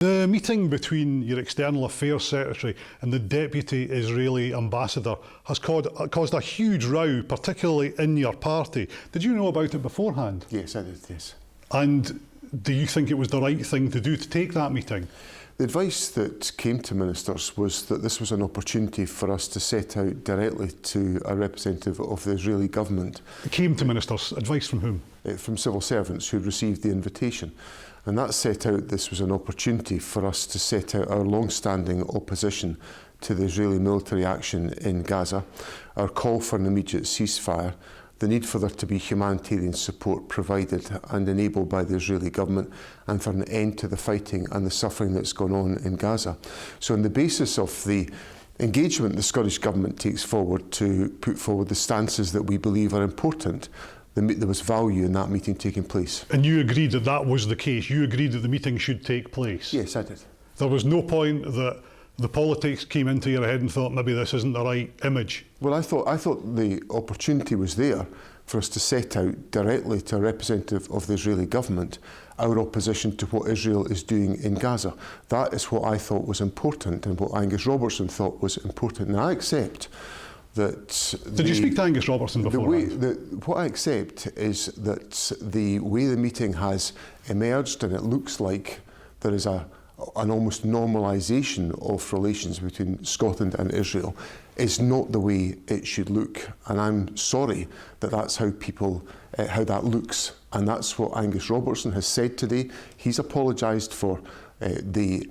The meeting between your External Affairs Secretary and the Deputy Israeli Ambassador has caused a huge row, particularly in your party. Did you know about it beforehand? Yes, I did, yes. And do you think it was the right thing to do to take that meeting? The advice that came to ministers was that this was an opportunity for us to set out directly to a representative of the Israeli government. It came to ministers. Advice from whom? From civil servants who received the invitation. And that set out this was an opportunity for us to set out our long-standing opposition to the Israeli military action in Gaza, our call for an immediate ceasefire, the need for there to be humanitarian support provided and enabled by the Israeli government, and for an end to the fighting and the suffering that's gone on in Gaza. So on the basis of the engagement the Scottish Government takes forward to put forward the stances that we believe are important, there was value in that meeting taking place. And you agreed that that was the case? You agreed that the meeting should take place? Yes, I did. There was no point that the politics came into your head and thought maybe this isn't the right image? Well, I thought the opportunity was there for us to set out directly to a representative of the Israeli government our opposition to what Israel is doing in Gaza. That is what I thought was important and what Angus Robertson thought was important. And I accept that... Did you speak to Angus Robertson beforehand? What I accept is that the way the meeting has emerged, and it looks like there is an almost normalisation of relations between Scotland and Israel, is not the way it should look. And I'm sorry that that's how that looks. And that's what Angus Robertson has said today. He's apologised for the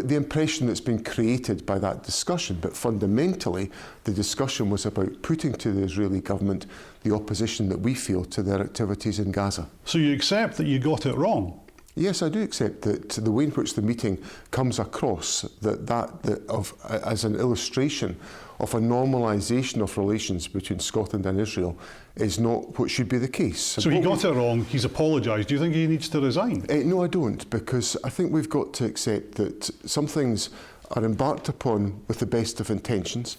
impression that's been created by that discussion, but fundamentally the discussion was about putting to the Israeli government the opposition that we feel to their activities in Gaza. So you accept that you got it wrong? Yes, I do accept that the way in which the meeting comes across as an illustration of a normalisation of relations between Scotland and Israel is not what should be the case. So he got it wrong, he's apologised. Do you think he needs to resign? No, I don't, because I think we've got to accept that some things are embarked upon with the best of intentions,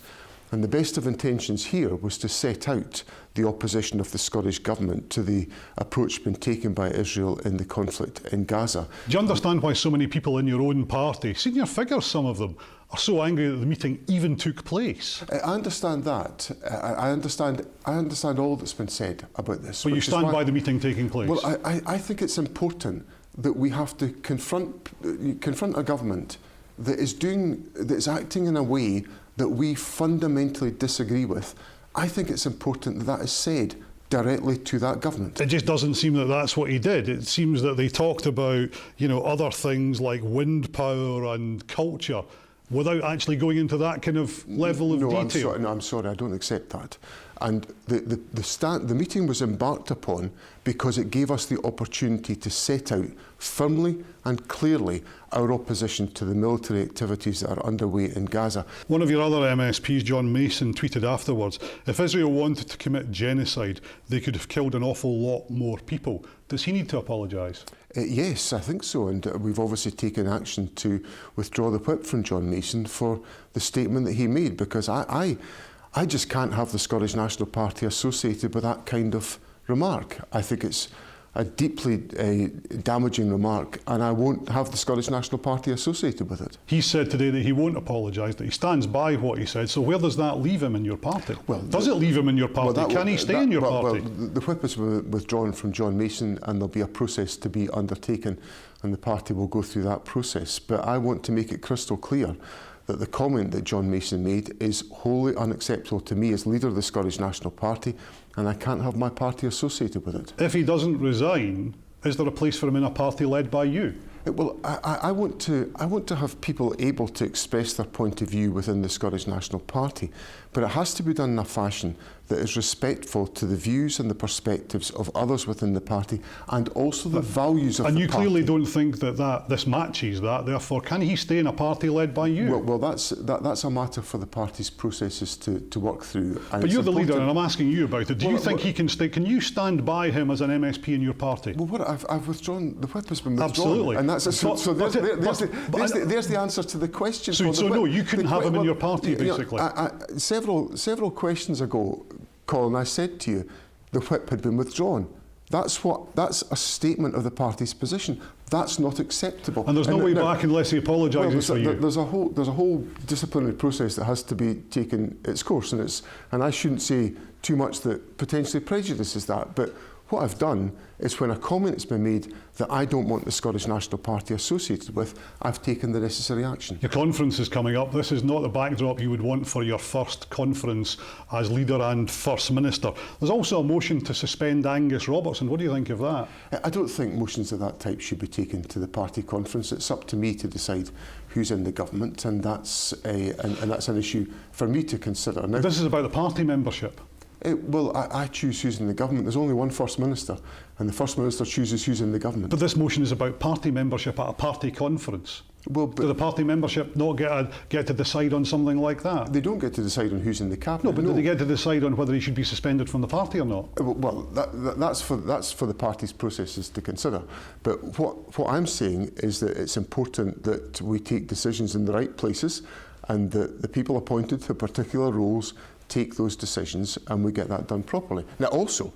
and the best of intentions here was to set out the opposition of the Scottish Government to the approach being taken by Israel in the conflict in Gaza. Do you understand why so many people in your own party, senior figures, some of them, are so angry that the meeting even took place? I understand that. I understand all that's been said about this. But you stand by the meeting taking place? Well, I think it's important that we have to confront a government that is acting in a way that we fundamentally disagree with. I think it's important that that is said directly to that government. It just doesn't seem that that's what he did. It seems that they talked about, other things like wind power and culture without actually going into that kind of level of detail. I'm sorry, I don't accept that. And the meeting was embarked upon because it gave us the opportunity to set out firmly and clearly our opposition to the military activities that are underway in Gaza. One of your other MSPs, John Mason, tweeted afterwards, if Israel wanted to commit genocide, they could have killed an awful lot more people. Does he need to apologise? Yes, I think so, and we've obviously taken action to withdraw the whip from John Mason for the statement that he made, because I just can't have the Scottish National Party associated with that kind of remark. I think it's a deeply damaging remark, and I won't have the Scottish National Party associated with it. He said today that he won't apologise, that he stands by what he said. So where does that leave him in your party? Well, does it leave him in your party? Can he stay in your party? Well, the whip is withdrawn from John Mason, and there'll be a process to be undertaken, and the party will go through that process. But I want to make it crystal clear that the comment that John Mason made is wholly unacceptable to me as leader of the Scottish National Party, and I can't have my party associated with it. If he doesn't resign, is there a place for him in a party led by you? Well, I want to have people able to express their point of view within the Scottish National Party, but it has to be done in a fashion that is respectful to the views and the perspectives of others within the party, and also the values of the party. And you clearly don't think that this matches that. Therefore, can he stay in a party led by you? Well, that's a matter for the party's processes to work through. But you're the leader, and I'm asking you about it. Do you think he can stay? Can you stand by him as an MSP in your party? Well, I've withdrawn. The whip has been withdrawn. Absolutely. And there's the answer to the question. So no, you couldn't have him in your party, basically. Several questions ago, Colin, I said to you, the whip had been withdrawn. That's a statement of the party's position. That's not acceptable. And there's no way back unless he apologises to you. There's a whole disciplinary process that has to be taken its course, and I shouldn't say too much that potentially prejudices that. But what I've done is, when a comment has been made that I don't want the Scottish National Party associated with, I've taken the necessary action. Your conference is coming up. This is not the backdrop you would want for your first conference as leader and First Minister. There's also a motion to suspend Angus Robertson. What do you think of that? I don't think motions of that type should be taken to the party conference. It's up to me to decide who's in the government, and that's an issue for me to consider. Now, this is about the party membership. Well, I choose who's in the government. There's only one First Minister, and the First Minister chooses who's in the government. But this motion is about party membership at a party conference. Well, do the party membership not get to decide on something like that? They don't get to decide on who's in the cabinet. No, but do they get to decide on whether he should be suspended from the party or not? Well, that's for the party's processes to consider. But what I'm saying is that it's important that we take decisions in the right places, and that the people appointed to particular roles take those decisions, and we get that done properly. Now, also,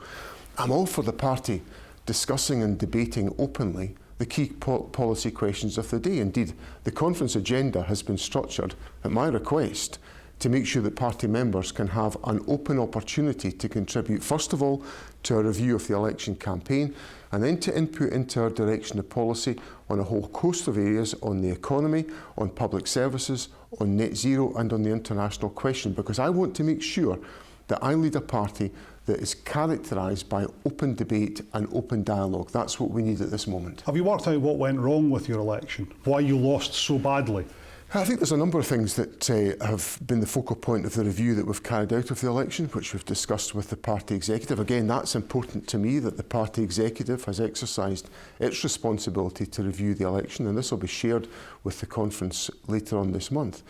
I'm all for the party discussing and debating openly the key policy questions of the day. Indeed, the conference agenda has been structured at my request to make sure that party members can have an open opportunity to contribute, first of all, to a review of the election campaign, and then to input into our direction of policy on a whole host of areas, on the economy, on public services, on net zero, and on the international question, because I want to make sure that I lead a party that is characterised by open debate and open dialogue. That's what we need at this moment. Have you worked out what went wrong with your election? Why you lost so badly? I think there's a number of things that have been the focal point of the review that we've carried out of the election, which we've discussed with the party executive. Again, that's important to me, that the party executive has exercised its responsibility to review the election, and this will be shared with the conference later on this month.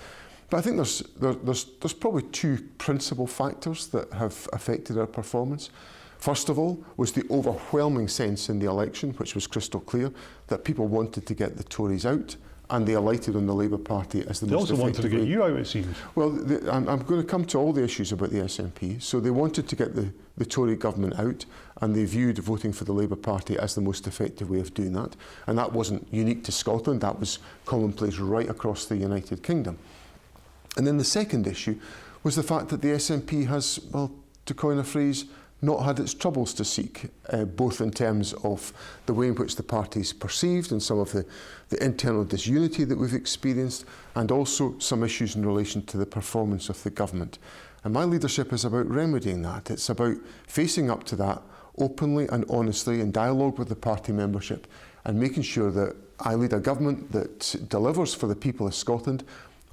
But I think there's probably two principal factors that have affected our performance. First of all was the overwhelming sense in the election, which was crystal clear, that people wanted to get the Tories out, and they alighted on the Labour Party as the most effective way. They also wanted to get you out, it seems. Well, I'm going to come to all the issues about the SNP. So they wanted to get the Tory government out, and they viewed voting for the Labour Party as the most effective way of doing that. And that wasn't unique to Scotland, that was commonplace right across the United Kingdom. And then the second issue was the fact that the SNP has, well, to coin a phrase, not had its troubles to seek, both in terms of the way in which the party's perceived and some of the internal disunity that we've experienced, and also some issues in relation to the performance of the government. And my leadership is about remedying that. It's about facing up to that openly and honestly in dialogue with the party membership, and making sure that I lead a government that delivers for the people of Scotland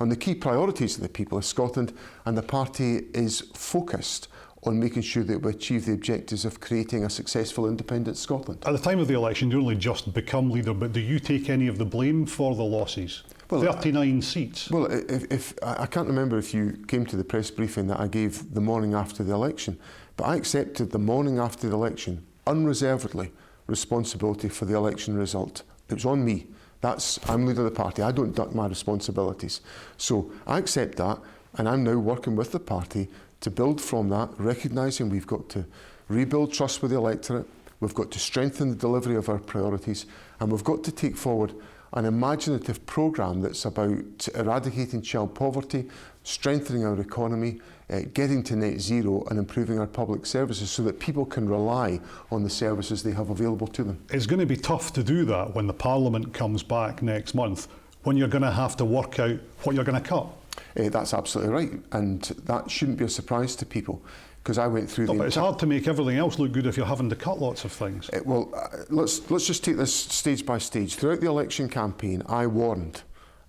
on the key priorities of the people of Scotland, and the party is focused on making sure that we achieve the objectives of creating a successful independent Scotland. At the time of the election, you only just become leader, but do you take any of the blame for the losses? Well, 39 seats. Well, if I can't remember if you came to the press briefing that I gave the morning after the election, but I accepted the morning after the election, unreservedly, responsibility for the election result. It was on me. I'm leader of the party. I don't duck my responsibilities. So I accept that, and I'm now working with the party to build from that, recognising we've got to rebuild trust with the electorate, we've got to strengthen the delivery of our priorities, and we've got to take forward an imaginative programme that's about eradicating child poverty, strengthening our economy, getting to net zero, and improving our public services so that people can rely on the services they have available to them. It's going to be tough to do that when the Parliament comes back next month, when you're going to have to work out what you're going to cut. That's absolutely right, and that shouldn't be a surprise to people, because I went through but it's hard to make everything else look good if you're having to cut lots of things. Let's just take this stage by stage. Throughout the election campaign, I warned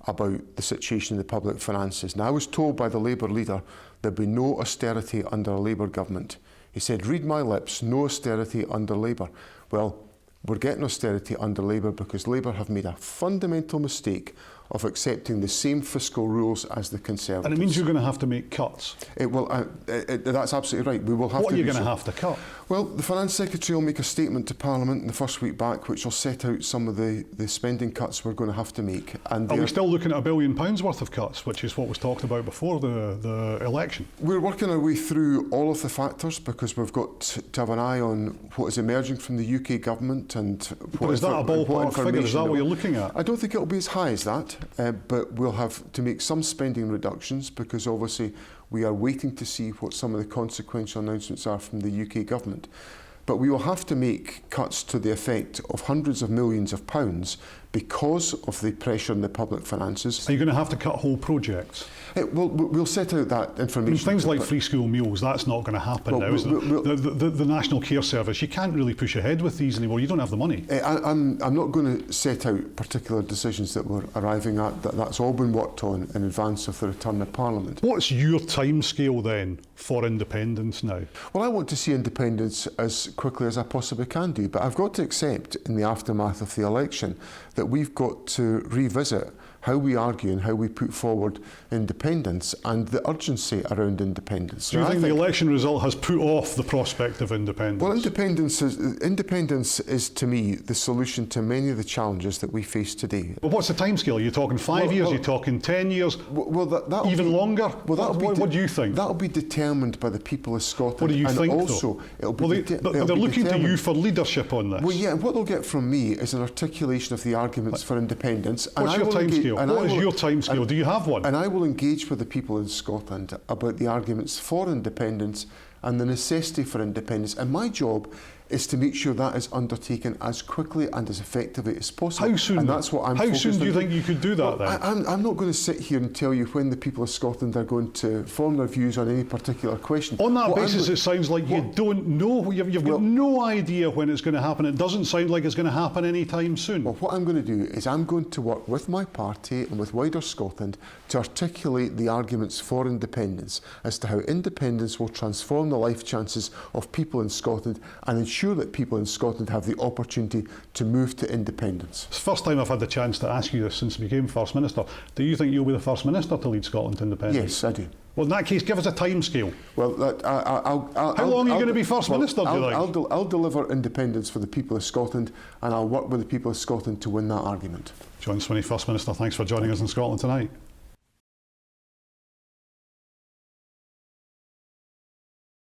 about the situation in the public finances, and I was told by the Labour leader there'd be no austerity under a Labour government. He said, read my lips, no austerity under Labour. Well, we're getting austerity under Labour because Labour have made a fundamental mistake of accepting the same fiscal rules as the Conservatives. And it means you're going to have to make cuts. That's absolutely right. We will have What to. are you going to have to cut? Well, the Finance Secretary will make a statement to Parliament in the first week back, which will set out some of the spending cuts we're going to have to make. And are we still looking at £1 billion worth of cuts, which is what was talked about before the election? We're working our way through all of the factors because we've got to have an eye on what is emerging from the UK government and what. But is that a ballpark figure? Is that what you're looking at? I don't think it'll be as high as that, but we'll have to make some spending reductions because obviously we are waiting to see what some of the consequential announcements are from the UK government. But we will have to make cuts to the effect of hundreds of millions of pounds because of the pressure in the public finances. Are you going to have to cut whole projects? We'll set out that information. Things like free school meals, that's not going to happen now, isn't it? The National Care Service, you can't really push ahead with these anymore. You don't have the money. I'm not going to set out particular decisions that we're arriving at. That's all been worked on in advance of the return of Parliament. What's your timescale then for independence now? Well, I want to see independence as quickly as I possibly can do, but I've got to accept in the aftermath of the election that we've got to revisit how we argue and how we put forward independence and the urgency around independence. Do you think the election result has put off the prospect of independence? Well, independence is to me the solution to many of the challenges that we face today. Well, what's the timescale? Are you talking 5 years? Are you talking 10 years? Even longer? What do you think? That'll be determined by the people of Scotland. What do you think, also, though? But they're looking to you for leadership on this. Well, yeah, and what they'll get from me is an articulation of the arguments for independence. What's your timescale? What is your timescale? Do you have one? And I will engage with the people in Scotland about the arguments for independence and the necessity for independence. And my job is to make sure that is undertaken as quickly and as effectively as possible. How soon? And that's what I'm focused on. How soon do you think you could do that then? I'm not going to sit here and tell you when the people of Scotland are going to form their views on any particular question. On that basis, it sounds like you don't know. You've got no idea when it's going to happen. It doesn't sound like it's going to happen anytime soon. Well, what I'm going to do is I'm going to work with my party and with wider Scotland to articulate the arguments for independence as to how independence will transform the life chances of people in Scotland and ensure that people in Scotland have the opportunity to move to independence. It's the first time I've had the chance to ask you this since you became First Minister. Do you think you'll be the First Minister to lead Scotland to independence? Yes, I do. Well, in that case, give us a time scale. Well, how long are you going to be First Minister, do you think? I'll deliver independence for the people of Scotland and I'll work with the people of Scotland to win that argument. John Swinney, First Minister, thanks for joining us in Scotland tonight.